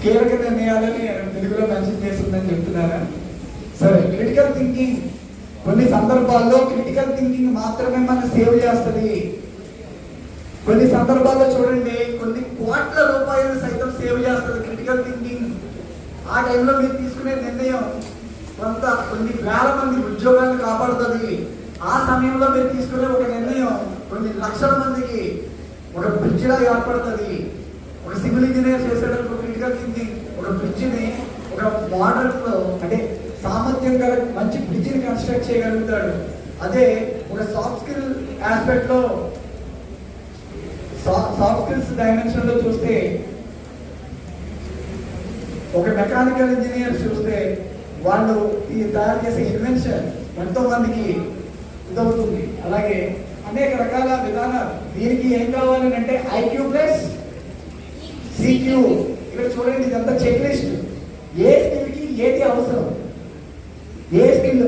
కీలక నిర్ణయాలని తెలుగులో మెన్షన్ చేస్తుందని చెప్తున్నారా? సరే, క్రిటికల్ థింకింగ్ కొన్ని సందర్భాల్లో క్రిటికల్ థింకింగ్ మాత్రమే మనం సేవ్ చేస్తుంది. కొన్ని సందర్భాల్లో చూడండి, కొన్ని కోట్ల రూపాయలు సైతం సేవ్ చేస్తుంది క్రిటికల్ థింకింగ్. ఆ టైంలో మీరు తీసుకునే నిర్ణయం కొన్ని వేల మంది ఉద్యోగాలను కాపాడుతుంది. ఆ సమయంలో మీరు తీసుకునే ఒక నిర్ణయం కొన్ని లక్షల మందికి ఒక బ్రిడ్జిలా ఏర్పడుతుంది. ఒక సివిల్ ఇంజనీర్ చేసేటప్పుడు క్రిటికల్ థింకింగ్ ఒక బ్రిడ్జిని ఒక మోడల్లో అంటే సామర్థ్యం గల మంచి బ్రిడ్జిని కన్స్ట్రక్ట్ చేయగలుగుతాడు. అదే ఒక సాఫ్ట్ స్కిల్ ఆస్పెక్ట్ లో సాఫ్ట్ స్కిల్స్ డైమెన్షన్ లో చూస్తే ఒక మెకానికల్ ఇంజనీర్ చూస్తే వాళ్ళు ఈ తయారు చేసే ఇన్వెన్షన్ ఎంతో మందికి ఇదవుతుంది. అలాగే అనేక రకాల విధానాలు. దీనికి ఏం కావాలని అంటే ఐక్యూ ప్లస్ సిక్యూ. ఇక్కడ చూడండి, ఇదంతా చెక్ లిస్ట్. ఏ స్కిల్కి ఏది అవసరం, ఏ స్కిల్.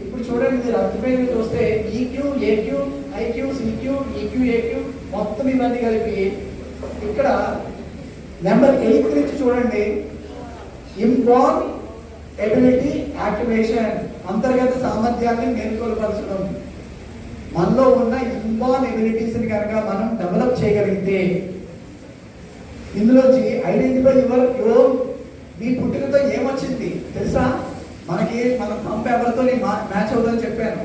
ఇప్పుడు చూడండి, మీరు అర్థమైనది చూస్తే EQ, AQ, IQ, CQ, EQ, AQ మొత్తం ఇవన్నీ కలిపి ఇక్కడ నెంబర్ 8 నుంచి చూడండి, ఇంబార్న్ ఎబిలిటీ యాక్టివేషన్, అంతర్గత సామర్థ్యాన్ని మేల్కొల్పరచడం. మనలో ఉన్న ఇంబార్న్ ఎబిలిటీస్ని కనుక మనం డెవలప్ చేయగలిగితే, ఇందులోంచి ఐడెంటిఫై యువర్ మీ పుట్టుకతో ఏమొచ్చింది తెలుసా? మనకి మన పంప్ ఎవరితో మ్యాచ్ అవుతుందని చెప్పాను.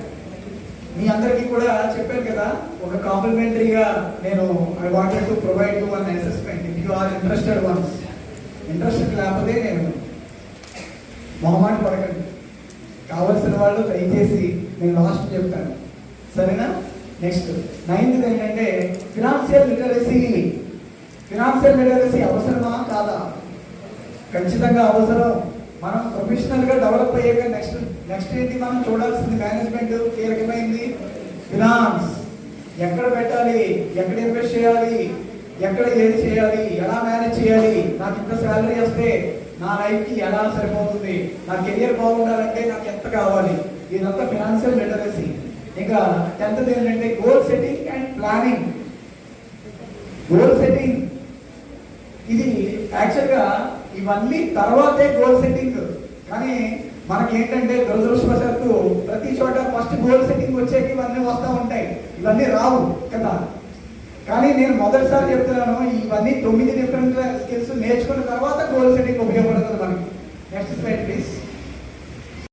మీ అందరికీ కూడా చెప్పాను కదా, ఒక కాంప్లిమెంటరీగా నేను I wanted to provide to one assessment if you are interested once. Interested లేకపోతే నేను మొహమాట పడకండి, కావలసిన వాళ్ళు దయచేసి నేను లాస్ట్ చెప్తాను, సరేనా? నెక్స్ట్ 9th ఏంటంటే ఫినాన్షియల్ లిటరసీ. ఫినాన్షియల్ లిటరసీ అవసరమా కాదా? ఖచ్చితంగా అవసరం. మనం ప్రొఫెషనల్గా డెవలప్ అయ్యాక నెక్స్ట్ ఏంటి మనం చూడాల్సింది? మేనేజ్మెంట్ కీలకమైంది. ఫినాన్స్ ఎక్కడ పెట్టాలి, ఎక్కడ ఇన్వెస్ట్ చేయాలి, ఎక్కడ ఏది చేయాలి, ఎలా మేనేజ్ చేయాలి, నాకు ఇంత శాలరీ వస్తే నా లైఫ్కి ఎలా సరిపోతుంది, నా కెరియర్ బాగుండాలంటే నాకు ఎంత కావాలి, ఇదంతా ఫినాన్షియల్ లిటరసీ. ఇంకా 10th ఏంటంటే goal setting and planning. Goal setting ఇది యాక్చువల్గా ఇవన్నీ తర్వాతే గోల్ సెట్టింగ్. కానీ మనకి ఏంటంటే దురదృష్టవశాత్తు ప్రతి చోట ఫస్ట్ గోల్ సెట్టింగ్ వచ్చేకి ఇవన్నీ వస్తూ ఉంటాయి, ఇవన్నీ రావు కదా. కానీ నేను మొదటిసారి చెప్తున్నాను, ఇవన్నీ 9 డిఫరెంట్ స్కిల్స్ నేర్చుకున్న తర్వాత గోల్ సెట్టింగ్ ఉపయోగపడుతుంది మనకి. Next slide please.